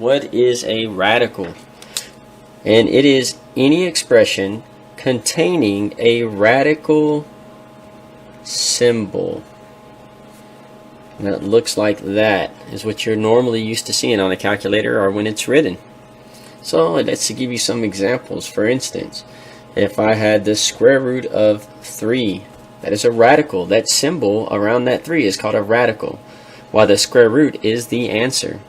what is a radical? And it is any expression containing a radical symbol. And it looks like that is what you're normally used to seeing on a calculator or when it's written. So let's give you some examples. For instance, if I had the square root of 3, that is a radical. That symbol around that 3 is called a radical, while the square root is the answer.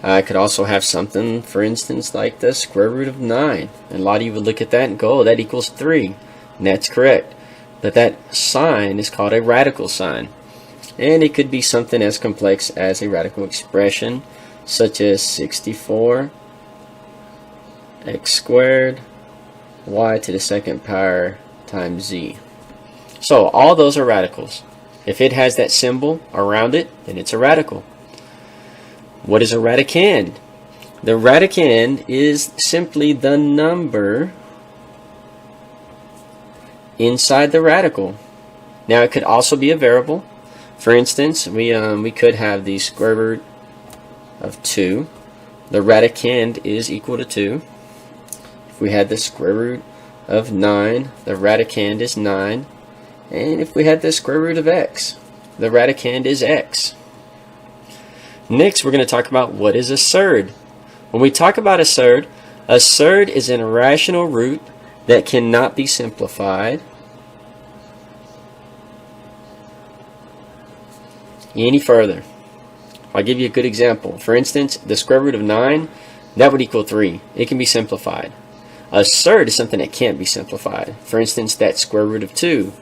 I could also have something, for instance, like the square root of 9. And a lot of you would look at that and go, oh, that equals 3. And that's correct. But that sign is called a radical sign. And it could be something as complex as a radical expression, such as 64 x squared y to the second power times z. So all those are radicals. If it has that symbol around it, then it's a radical. What is a radicand? The radicand is simply the number inside the radical. Now it could also be a variable. For instance, we could have the square root of 2. The radicand is equal to 2. If we had the square root of 9, the radicand is 9. And if we had the square root of x, the radicand is x. Next, we're going to talk about what is a surd. When we talk about a surd is an irrational root that cannot be simplified any further. I'll give you a good example. For instance, the square root of 9, that would equal 3. It can be simplified. A surd is something that can't be simplified. For instance, that square root of 2.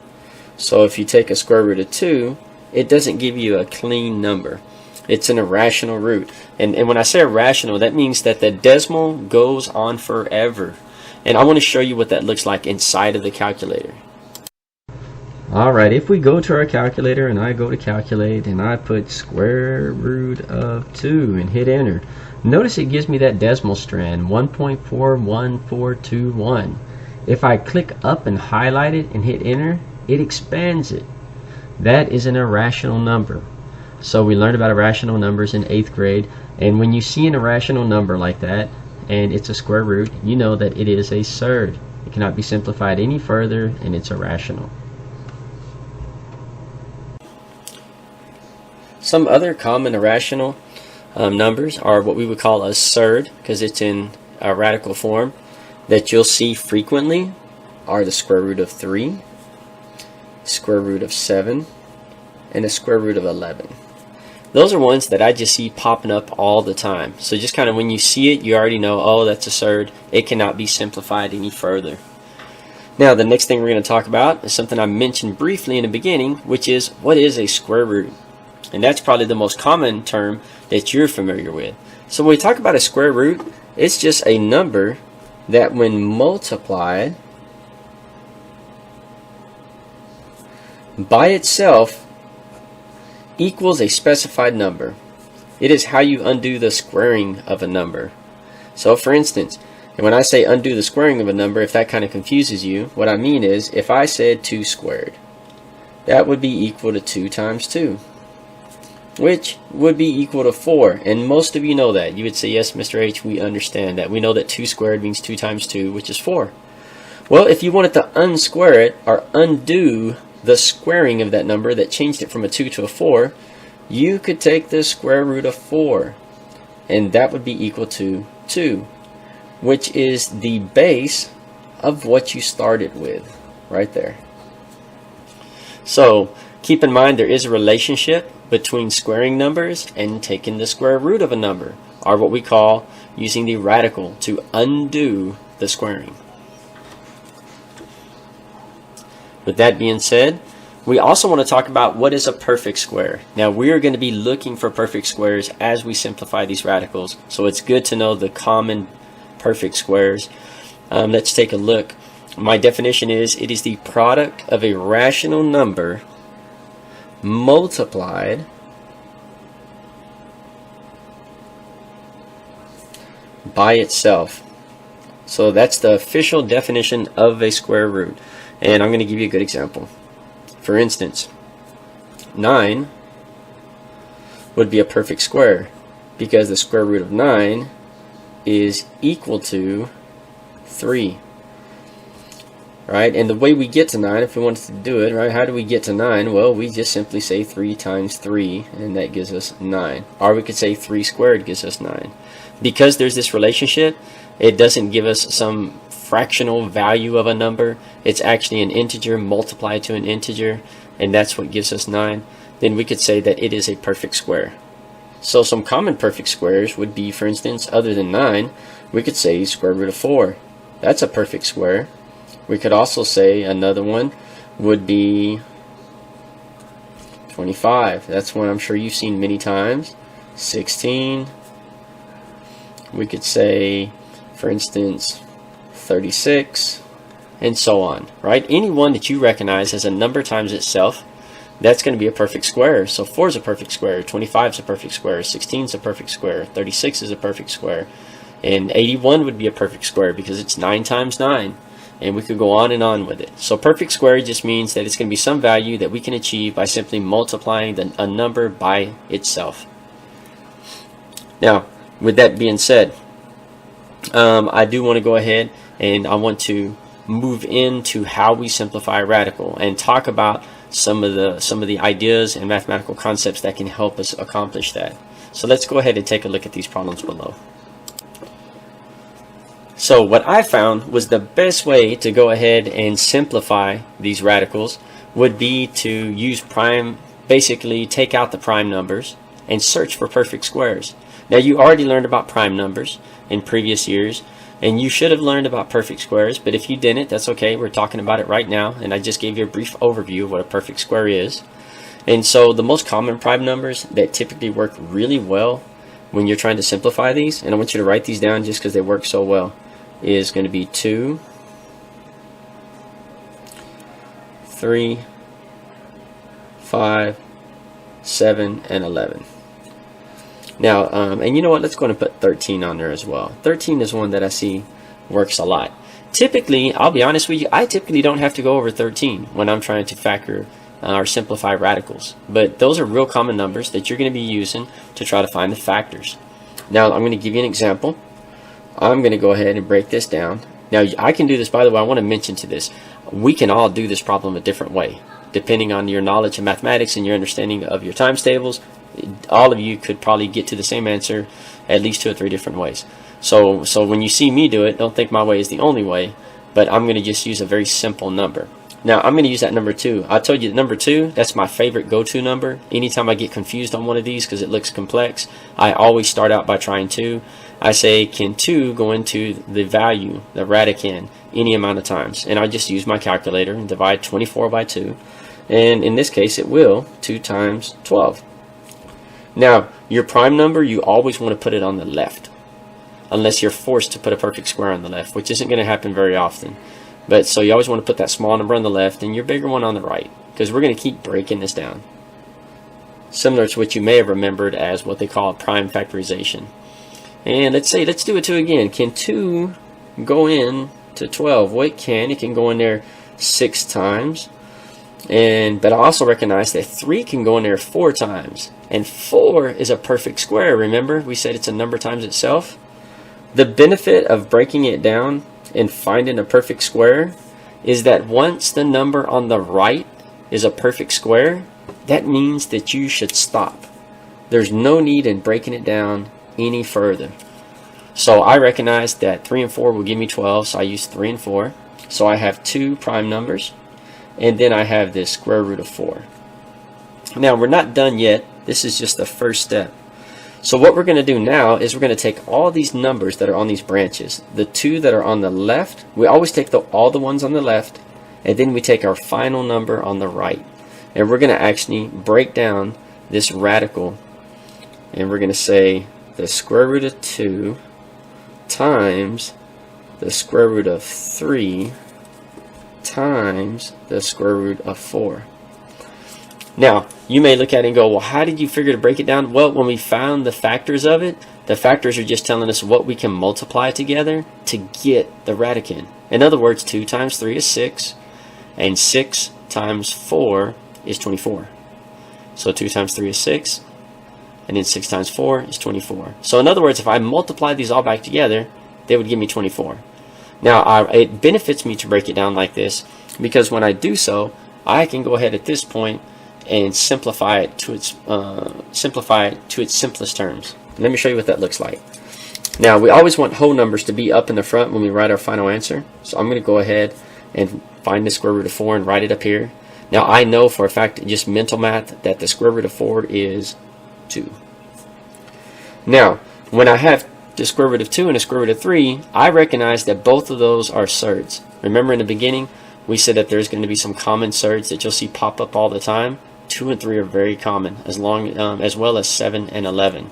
So if you take a square root of 2, it doesn't give you a clean number. It's an irrational root. And when I say irrational, that means that the decimal goes on forever. And I want to show you what that looks like inside of the calculator. Alright, if we go to our calculator and I go to calculate and I put square root of 2 and hit enter, notice it gives me that decimal strand 1.41421. If I click up and highlight it and hit enter, it expands it. That is an irrational number. So we learned about irrational numbers in 8th grade, and when you see an irrational number like that and it's a square root, you know that it is a surd. It cannot be simplified any further and it's irrational. Some other common irrational numbers are what we would call a surd, because it's in a radical form, that you'll see frequently are the square root of 3, square root of 7, and the square root of 11. Those are ones that I just see popping up all the time. So just kind of when you see it, you already know, oh, that's a surd. It cannot be simplified any further. Now, the next thing we're going to talk about is something I mentioned briefly in the beginning, which is what is a square root? And that's probably the most common term that you're familiar with. So when we talk about a square root, it's just a number that when multiplied by itself equals a specified number. It is how you undo the squaring of a number. So for instance, when I say undo the squaring of a number, if that kind of confuses you, what I mean is if I said 2 squared, that would be equal to 2 times 2, which would be equal to 4. And most of you know that. You would say, yes, Mr. H, we understand that. We know that 2 squared means 2 times 2, which is 4. Well, if you wanted to unsquare it or undo the squaring of that number that changed it from a 2 to a 4, you could take the square root of 4, and that would be equal to 2, which is the base of what you started with right there. So keep in mind there is a relationship between squaring numbers and taking the square root of a number, or what we call using the radical to undo the squaring. With that being said, we also want to talk about what is a perfect square. Now we are going to be looking for perfect squares as we simplify these radicals, so it's good to know the common perfect squares. Let's take a look. My definition is it is the product of a rational number multiplied by itself. So that's the official definition of a square root. And I'm going to give you a good example. For instance, 9 would be a perfect square because the square root of 9 is equal to 3. Right? And the way we get to 9, if we wanted to do it, right, how do we get to 9? Well, we just simply say 3 times 3, and that gives us 9. Or we could say 3 squared gives us 9. Because there's this relationship, it doesn't give us some fractional value of a number. It's actually an integer multiplied to an integer, and that's what gives us 9. Then we could say that it is a perfect square. So some common perfect squares would be, for instance, other than 9, we could say square root of 4. That's a perfect square. We could also say another one would be 25. That's one I'm sure you've seen many times. 16. We could say, for instance, 36, and so on, right? Any one that you recognize as a number times itself, that's going to be a perfect square. So 4 is a perfect square, 25 is a perfect square, 16 is a perfect square, 36 is a perfect square, and 81 would be a perfect square because it's 9 times 9. And we could go on and on with it. So perfect square just means that it's going to be some value that we can achieve by simply multiplying a number by itself. Now, with that being said, I do want to go ahead and I want to move into how we simplify a radical and talk about some of the ideas and mathematical concepts that can help us accomplish that. So let's go ahead and take a look at these problems below. So what I found was the best way to go ahead and simplify these radicals would be to use prime, basically take out the prime numbers and search for perfect squares. Now you already learned about prime numbers in previous years, and you should have learned about perfect squares, but if you didn't, that's okay. We're talking about it right now, and I just gave you a brief overview of what a perfect square is. And so the most common prime numbers that typically work really well when you're trying to simplify these, and I want you to write these down just because they work so well, is going to be 2, 3, 5, 7, and 11. Now, and you know what? Let's go and put 13 on there as well. 13 is one that I see works a lot. Typically, I'll be honest with you, I typically don't have to go over 13 when I'm trying to factor or simplify radicals. But those are real common numbers that you're going to be using to try to find the factors. Now, I'm going to give you an example. I'm going to go ahead and break this down. Now, I can do this, by the way, I want to mention to this. We can all do this problem a different way. Depending on your knowledge of mathematics and your understanding of your times tables, all of you could probably get to the same answer at least 2 or 3 different ways. So when you see me do it, don't think my way is the only way, but I'm going to just use a very simple number. Now, I'm going to use that number 2. I told you that number 2, that's my favorite go-to number. Anytime I get confused on one of these because it looks complex, I always start out by trying 2. I say, can 2 go into the value, the radicand, any amount of times? And I just use my calculator and divide 24 by 2. And in this case, it will, 2 times 12. Now, your prime number, you always want to put it on the left, unless you're forced to put a perfect square on the left, which isn't going to happen very often. But so you always want to put that small number on the left and your bigger one on the right, because we're going to keep breaking this down. Similar to what you may have remembered as what they call prime factorization. And let's do a 2 again. Can 2 go in to 12? Well, it can. It can go in there 6 times. But I also recognize that 3 can go in there 4 times. And 4 is a perfect square. Remember, we said it's a number times itself. The benefit of breaking it down and finding a perfect square is that once the number on the right is a perfect square, that means that you should stop. There's no need in breaking it down any further. So I recognize that 3 and 4 will give me 12, so I use 3 and 4. So I have 2 prime numbers, and then I have this square root of 4. Now, we're not done yet. This is just the first step. So what we're going to do now is we're going to take all these numbers that are on these branches, the 2 that are on the left, we always take all the ones on the left, and then we take our final number on the right. And we're going to actually break down this radical, and we're going to say the square root of 2 times the square root of 3 times the square root of 4. Now, you may look at it and go, well, how did you figure to break it down? Well, when we found the factors of it, the factors are just telling us what we can multiply together to get the radicand. In other words, 2 times 3 is 6, and 6 times 4 is 24. So 2 times 3 is 6, and then 6 times 4 is 24. So in other words, if I multiply these all back together, they would give me 24. Now, it benefits me to break it down like this, because when I do so, I can go ahead at this point and simplify it to its simplest terms. Let me show you what that looks like. Now, we always want whole numbers to be up in the front when we write our final answer. So I'm going to go ahead and find the square root of 4 and write it up here. Now, I know for a fact, just mental math, that the square root of 4 is 2. Now, when I have the square root of 2 and the square root of 3, I recognize that both of those are surds. Remember in the beginning, we said that there's going to be some common surds that you'll see pop up all the time. 2 and 3 are very common, as well as 7 and 11.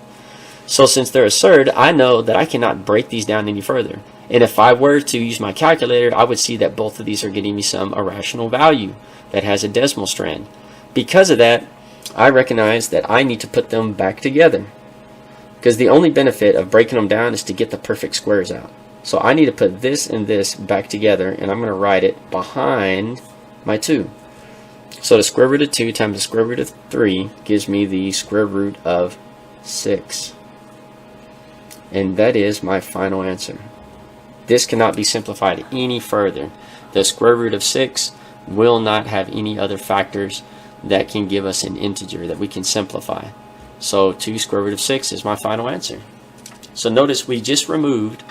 So since they're a surd, I know that I cannot break these down any further. And if I were to use my calculator, I would see that both of these are getting me some irrational value that has a decimal strand. Because of that, I recognize that I need to put them back together, because the only benefit of breaking them down is to get the perfect squares out. So I need to put this and this back together, and I'm going to write it behind my 2. So the square root of 2 times the square root of 3 gives me the square root of 6. And that is my final answer. This cannot be simplified any further. The square root of 6 will not have any other factors that can give us an integer that we can simplify. So 2 square root of 6 is my final answer. So notice we just removed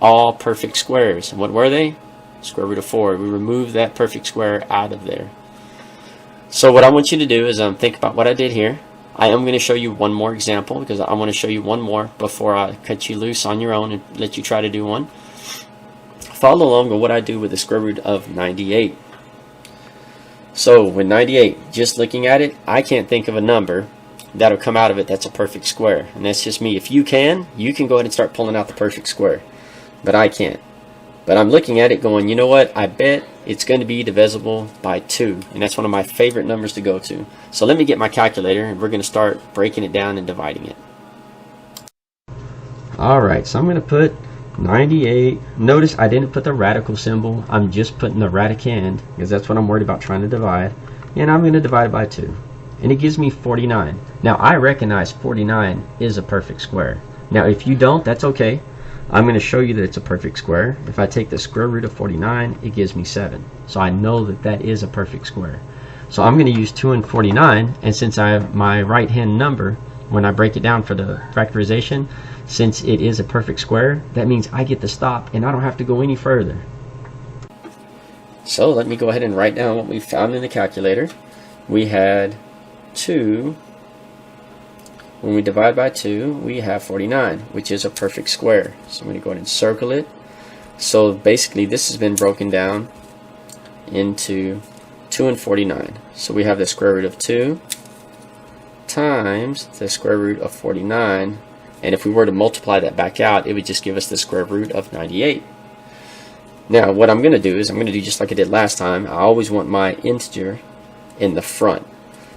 all perfect squares. And what were they? Square root of 4. We removed that perfect square out of there. So what I want you to do is think about what I did here. I am going to show you one more example, because I want to show you one more before I cut you loose on your own and let you try to do one. Follow along with what I do with the square root of 98. So with 98, just looking at it, I can't think of a number that'll come out of it that's a perfect square. And that's just me. If you can go ahead and start pulling out the perfect square. But I can't. But I'm looking at it going, you know what, I bet it's going to be divisible by 2. And that's one of my favorite numbers to go to. So let me get my calculator, and we're going to start breaking it down and dividing it. Alright, so I'm going to put 98. Notice I didn't put the radical symbol. I'm just putting the radicand, because that's what I'm worried about trying to divide. And I'm going to divide by 2. And it gives me 49. Now I recognize 49 is a perfect square. Now if you don't, that's okay. I'm going to show you that it's a perfect square. If I take the square root of 49, it gives me 7. So I know that that is a perfect square. So I'm going to use 2 and 49, and since I have my right hand number, when I break it down for the factorization, since it is a perfect square, that means I get to stop and I don't have to go any further. So let me go ahead and write down what we found in the calculator. We had 2. When we divide by 2, we have 49, which is a perfect square. So I'm going to go ahead and circle it. So basically this has been broken down into 2 and 49. So we have the square root of 2 times the square root of 49. And if we were to multiply that back out, it would just give us the square root of 98. Now what I'm going to do is I'm going to do just like I did last time. I always want my integer in the front.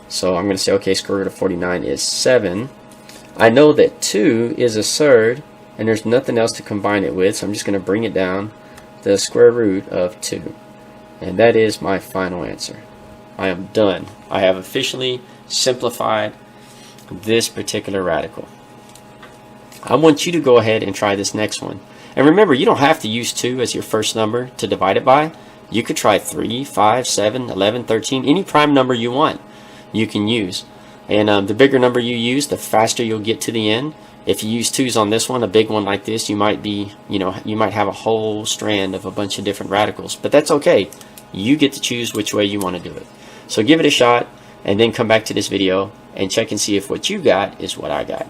So I'm going to say, okay, square root of 49 is 7. I know that 2 is a surd, and there's nothing else to combine it with, so I'm just going to bring it down to the square root of 2. And that is my final answer. I am done. I have officially simplified this particular radical. I want you to go ahead and try this next one. And remember, you don't have to use 2 as your first number to divide it by. You could try 3, 5, 7, 11, 13, any prime number you want. You can use, and the bigger number you use, the faster you'll get to the end. If you use 2's on this one, a big one like this, you might have a whole strand of a bunch of different radicals, but that's okay. You get to choose which way you want to do it. So give it a shot, and then come back to this video and check and see if what you got is what I got.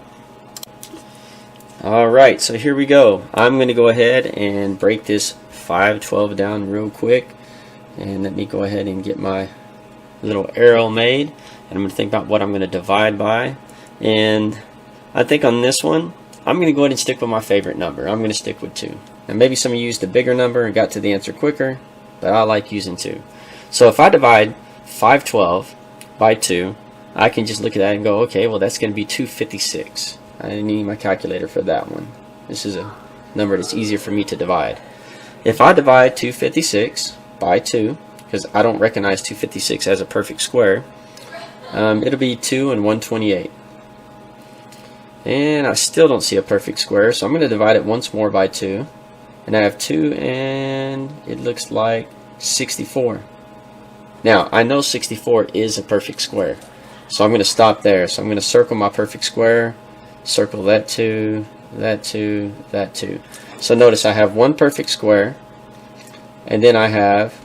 Alright, so here we go. I'm going to go ahead and break this 512 down real quick, and let me go ahead and get my little arrow made, and I'm going to think about what I'm going to divide by. And I think on this one I'm going to go ahead and stick with my favorite number. I'm going to stick with 2. And maybe some of you used a bigger number and got to the answer quicker, but I like using 2. So if I divide 512 by 2, I can just look at that and go, okay, well that's going to be 256. I didn't need my calculator for that one. This is a number that's easier for me to divide. If I divide 256 by 2, because I don't recognize 256 as a perfect square, it'll be 2 and 128. And I still don't see a perfect square, so I'm going to divide it once more by 2. And I have 2, and it looks like 64. Now, I know 64 is a perfect square, so I'm going to stop there. So I'm going to circle my perfect square, circle that 2, that 2, that 2. So notice I have one perfect square, and then I have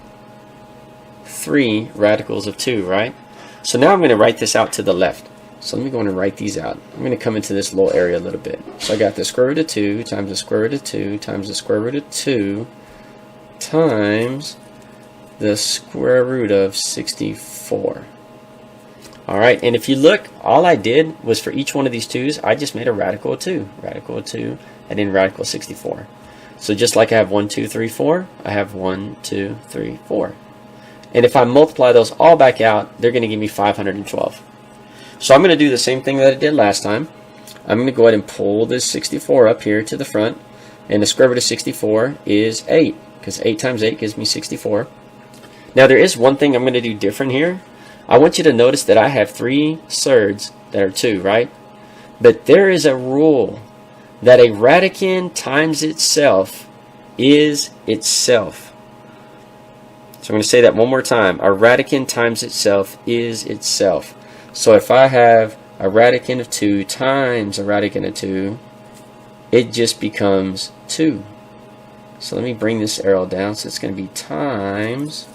3 radicals of 2, right? So now I'm going to write this out to the left. So let me go in and write these out. I'm going to come into this little area a little bit. So I got the square root of 2 times the square root of 2 times the square root of 2 times the square root of 64. Alright, and if you look, all I did was for each one of these 2's, I just made a radical of 2, and then radical of 64. So just like I have 1, 2, 3, 4, I have 1, 2, 3, 4. And if I multiply those all back out, they're going to give me 512. So I'm going to do the same thing that I did last time. I'm going to go ahead and pull this 64 up here to the front, and the square root of 64 is 8, because 8 times 8 gives me 64. Now there is one thing I'm going to do different here. I want you to notice that I have 3 surds that are 2, right? But there is a rule that a radicand times itself is itself. So I'm going to say that one more time. A radicand times itself is itself. So if I have a radicand of 2 times a radicand of 2, it just becomes 2. So let me bring this arrow down. So it's going to be times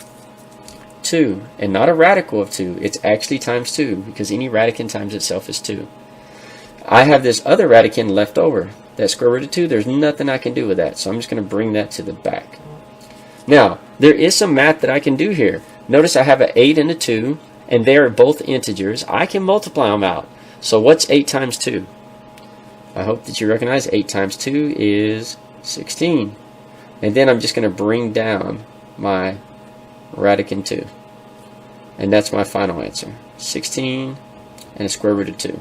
2, and not a radical of 2. It's actually times 2, because any radicand times itself is 2. I have this other radicand left over, that square root of 2. There's nothing I can do with that, so I'm just going to bring that to the back. Now, there is some math that I can do here. Notice I have an 8 and a 2, and they are both integers. I can multiply them out. So what's 8 times 2? I hope that you recognize 8 times 2 is 16. And then I'm just going to bring down my radicand 2. And that's my final answer. 16 and a square root of 2.